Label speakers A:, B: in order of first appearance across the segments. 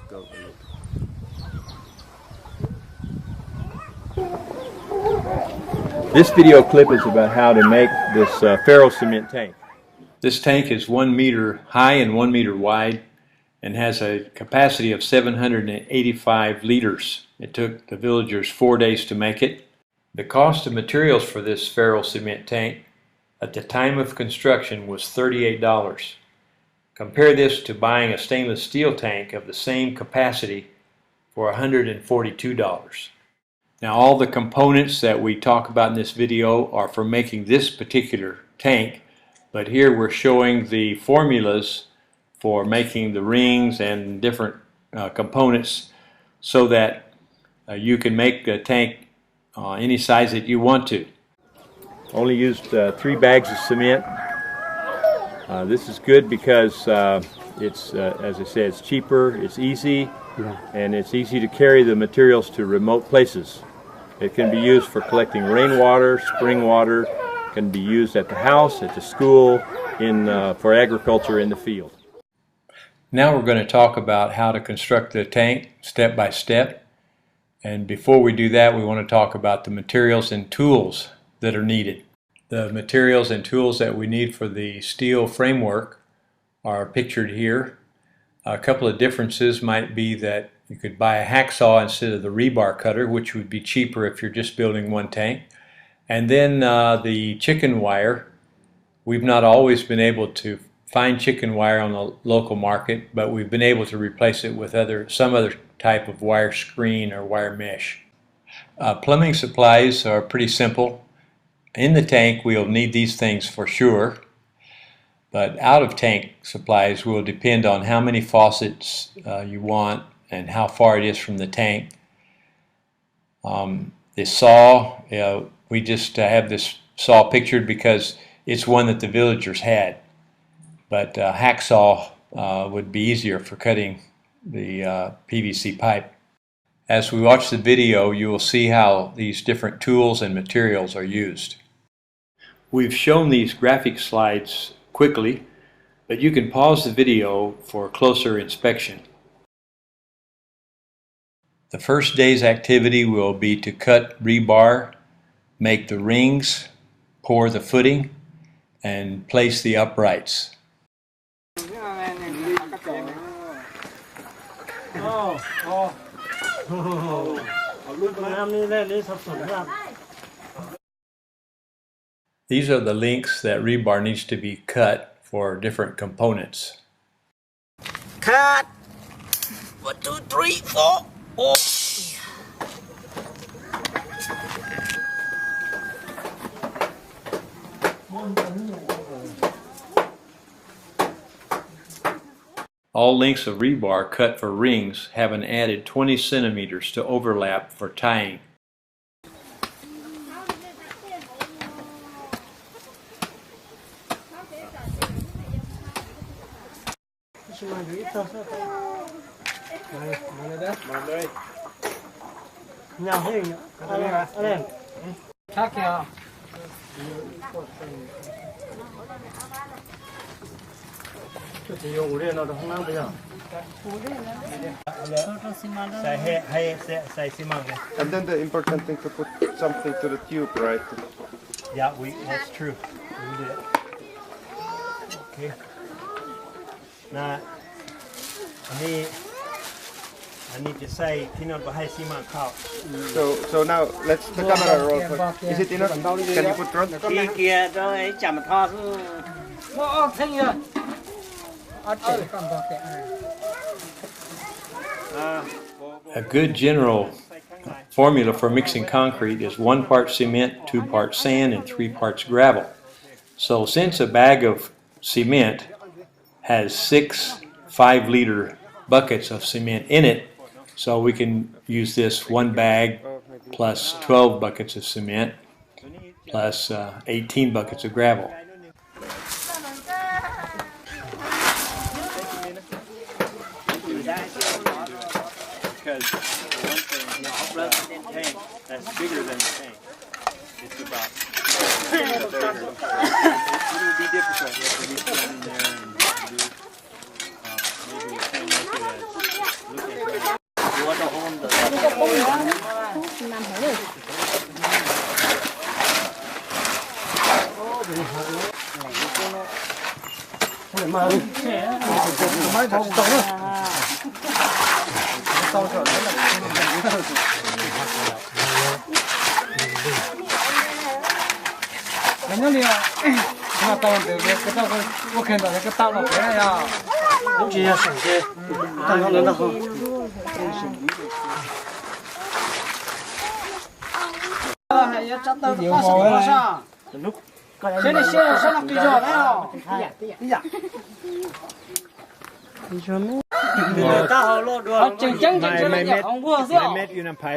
A: go. This video clip is about how to make this Ferrocement tank. This tank is 1 meter high and 1 meter wide and has a capacity of 785 liters. It took the villagers 4 days to make it. The cost of materials for this Ferrocement tank at the time of construction was $38. Compare this to buying a stainless steel tank of the same capacity for $142. Now, all the components that we talk about in this video are for making this particular tank, but here we're showing the formulas for making the rings and different components so that you can make a tank any size that you want to. Only used 3 bags of cement. This is good because it's, as I said, it's cheaper, it's easy, and it's easy to carry the materials to remote places. It can be used for collecting rainwater, spring water. It can be used at the house, at the school, for agriculture in the field. Now we're going to talk about how to construct the tank step by step. And before we do that, we want to talk about the materials and tools that are needed. The materials and tools that we need for the steel framework are pictured here. A couple of differences might be that you could buy a hacksaw instead of the rebar cutter, which would be cheaper if you're just building one tank. And then the chicken wire. We've not always been able to find chicken wire on the local market, but we've been able to replace it with some other type of wire screen or wire mesh. Plumbing supplies are pretty simple. In the tank we'll need these things for sure, but out of tank supplies will depend on how many faucets you want and how far it is from the tank. The saw, we just have this saw pictured because it's one that the villagers had, but hacksaw would be easier for cutting the PVC pipe. As we watch the video, you will see how these different tools and materials are used. We've shown these graphic slides quickly, but you can pause the video for closer inspection. The first day's activity will be to cut rebar, make the rings, pour the footing, and place the uprights. These are the lengths that rebar needs to be cut for different components.
B: Cut! 1, 2, 3, 4. Oh.
A: All lengths of rebar cut for rings have an added 20 centimeters to overlap for tying.
C: And then the important thing to put something to the tube, right?
A: Yeah, that's true. We did. Okay. Now, I need to say,
C: So now let's the camera roll. Is it enough? Can you put rod?
A: A good general formula for mixing concrete is 1 part cement, 2 parts sand, and 3 parts gravel. So since a bag of cement has 6 5-liter buckets of cement in it, so we can use this 1 bag plus 12 buckets of cement plus 18 buckets of gravel. Because the one thing, tank that's bigger than the tank, it's about it will be difficult if we get in there and do maybe we can make it as look at métอยู่น้ำไผ่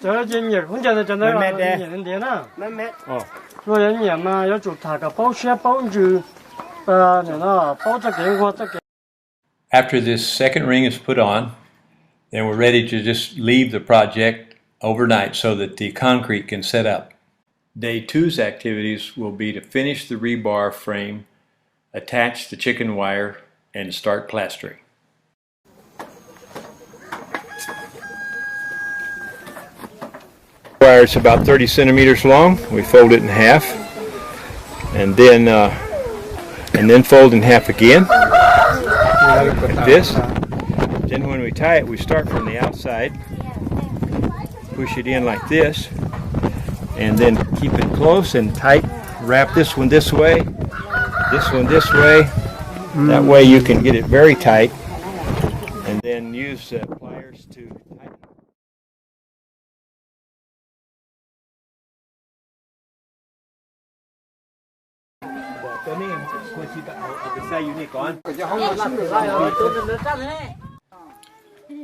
D: Cho doanh nghiệp cũng cho nó là nhận tiền á. Rồi doanh nghiệp mà có chủ thả cả bao xe bao trừ nó bao cho cái qua cho cái.
A: After this second ring is put on, then we're ready to just leave the project overnight so that the concrete can set up. Day 2's activities will be to finish the rebar frame, attach the chicken wire, and start plastering. The wire is about 30 centimeters long. We fold it in half, and then fold in half again, like this. Then when we tie it, we start from the outside, push it in like this, and then keep it close and tight. Wrap this one this way, this one this way. That way you can get it very tight, and then use pliers to tighten.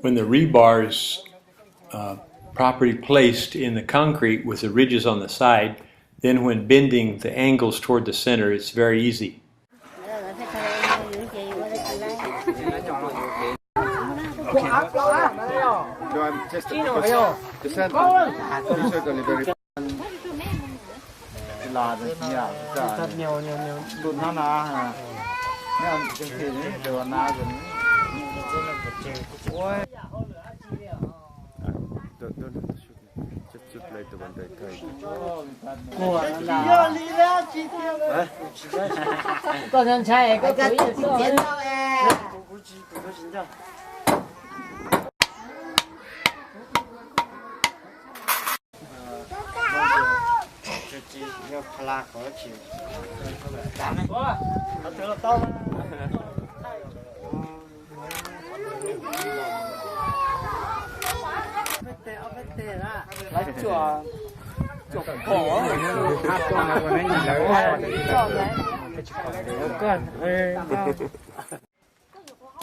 A: When the rebar is properly placed in the concrete with the ridges on the side, then when bending the angles toward the center, it's very easy.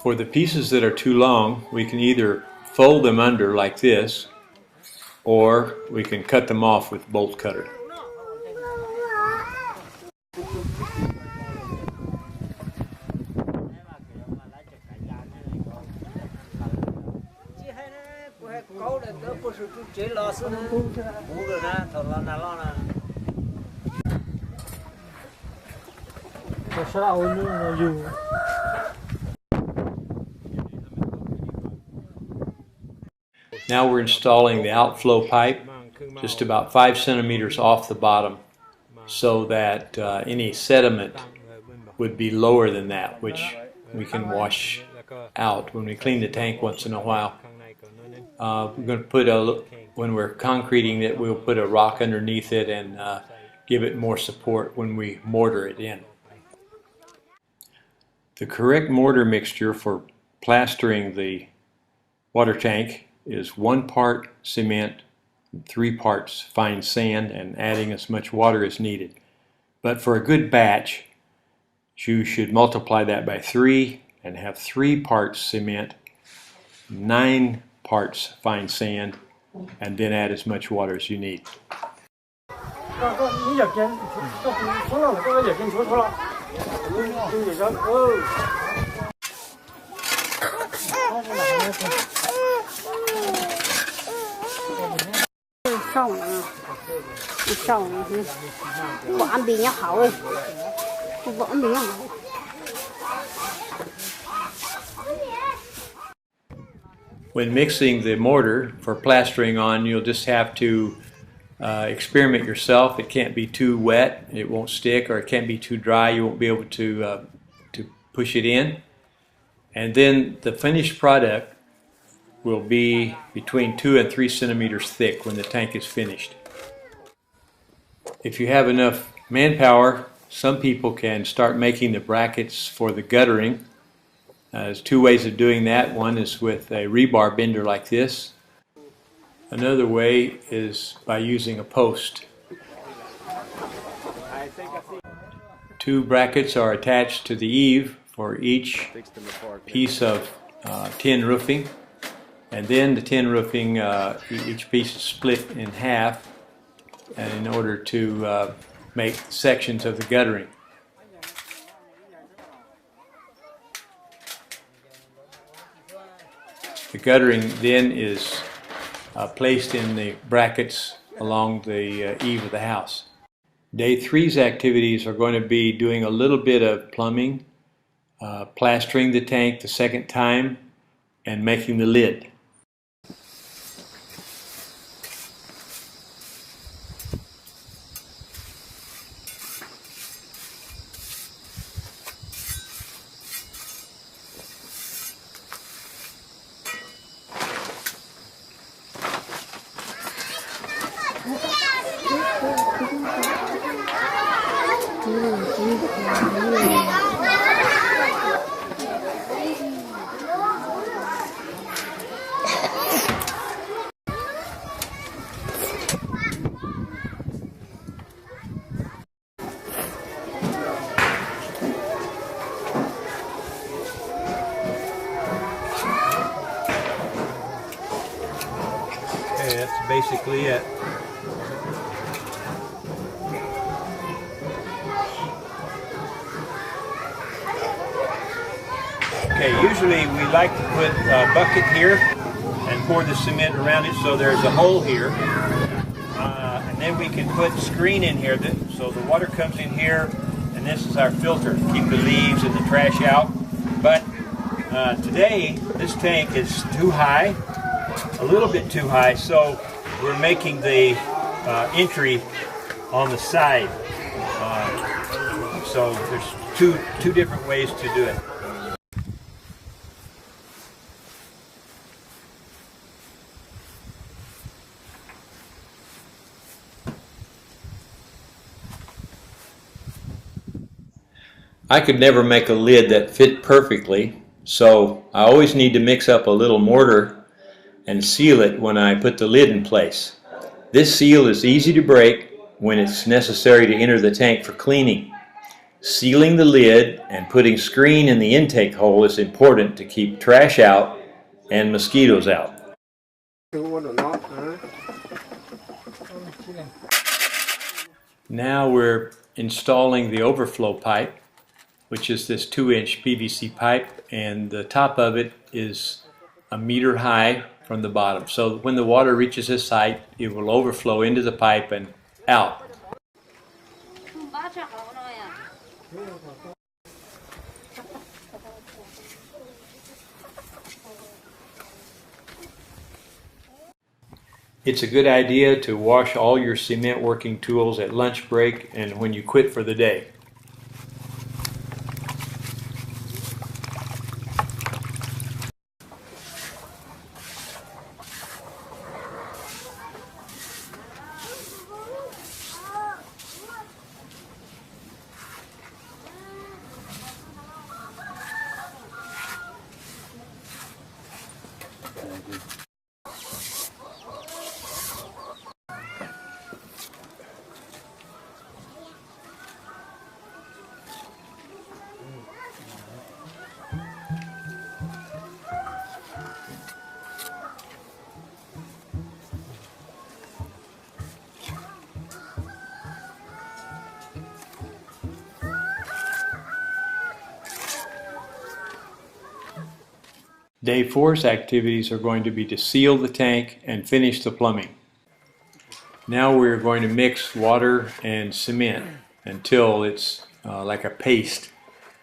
A: For the pieces that are too long, we can either fold them under like this, or we can cut them off with bolt cutter. Now we're installing the outflow pipe just about 5 centimeters off the bottom, so that any sediment would be lower than that, which we can wash out when we clean the tank once in a while. We're going to put when we're concreting it, we'll put a rock underneath it and give it more support when we mortar it in. The correct mortar mixture for plastering the water tank is 1 part cement, 3 parts fine sand, and adding as much water as needed. But for a good batch, you should multiply that by 3 and have 3 parts cement, 9 parts fine sand, and then add as much water as you need. When mixing the mortar for plastering on, you'll just have to experiment yourself. It can't be too wet, it won't stick, or it can't be too dry, you won't be able to push it in, and then the finished product will be between 2 and 3 centimeters thick when the tank is finished. If you have enough manpower, some people can start making the brackets for the guttering. There's two ways of doing that. One is with a rebar bender like this. Another way is by using a post. Two brackets are attached to the eave for each piece of tin roofing. And then the tin roofing, each piece is split in half in order to make sections of the guttering. The guttering then is placed in the brackets along the eave of the house. Day 3's activities are going to be doing a little bit of plumbing, plastering the tank the second time, and making the lid. Okay, that's basically it. Okay, usually we like to put a bucket here and pour the cement around it so there's a hole here. And then we can put screen in here so the water comes in here, and this is our filter to keep the leaves and the trash out. But today this tank is too high, a little bit too high, so we're making the entry on the side. So there's two different ways to do it. I could never make a lid that fit perfectly, so I always need to mix up a little mortar and seal it when I put the lid in place. This seal is easy to break when it's necessary to enter the tank for cleaning. Sealing the lid and putting screen in the intake hole is important to keep trash out and mosquitoes out. Now we're installing the overflow pipe, which is this 2-inch PVC pipe, and the top of it is a meter high from the bottom. So when the water reaches this height, it will overflow into the pipe and out. It's a good idea to wash all your cement working tools at lunch break and when you quit for the day. Day 4's activities are going to be to seal the tank and finish the plumbing. Now we're going to mix water and cement until it's like a paste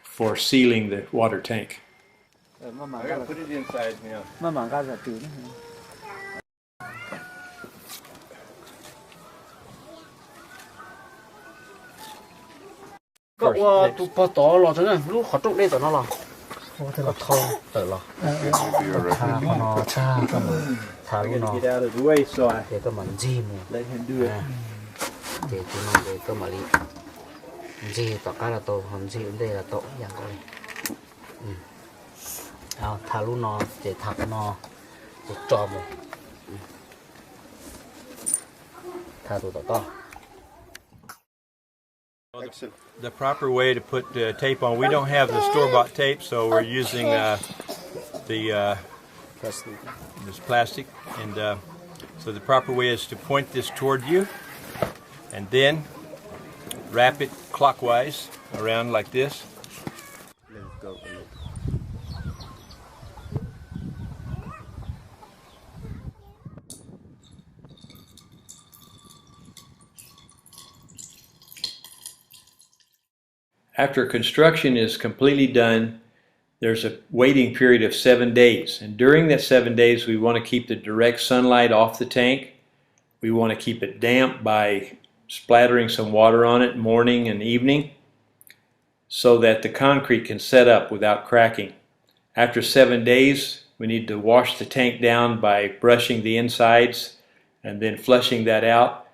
A: for sealing the water tank.
C: I gotta put it inside, yeah.
B: Cậu tụt bỏ tỏ lò cho nên lúc họ trộn đây tao nó lò. Có thâu tự lò. Thà nó cha cơ mà. Thà lúc nó. Để tôi mà gì mà. Để tôi nó để tôi mà đi. Gì tao cái là tôi, còn gì đây là tôi dạng coi. Thà lúc nó để thà nó cho một. Thà tụi tao to.
A: The proper way to put tape on. We don't have the store-bought tape, so we're using this plastic. And so the proper way is to point this toward you, and then wrap it clockwise around like this. After construction is completely done, there's a waiting period of 7 days. And during that 7 days, we want to keep the direct sunlight off the tank. We want to keep it damp by splattering some water on it morning and evening so that the concrete can set up without cracking. After 7 days, we need to wash the tank down by brushing the insides and then flushing that out.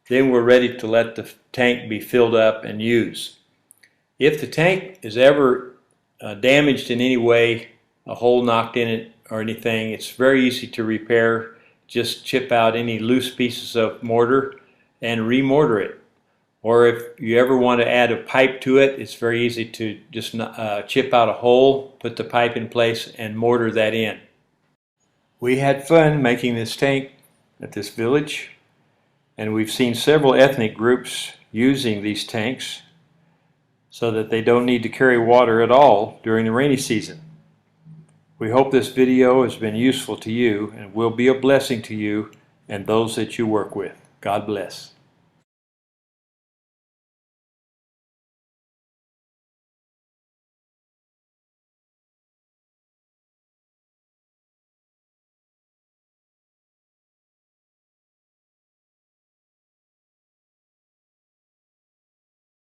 A: Then we're ready to let the tank be filled up and used. If the tank is ever damaged in any way, a hole knocked in it or anything, it's very easy to repair. Just chip out any loose pieces of mortar and remortar it. Or if you ever want to add a pipe to it, it's very easy to just chip out a hole, put the pipe in place, and mortar that in. We had fun making this tank at this village, and we've seen several ethnic groups using these tanks so that they don't need to carry water at all during the rainy season. We hope this video has been useful to you and will be a blessing to you and those that you work with. God bless.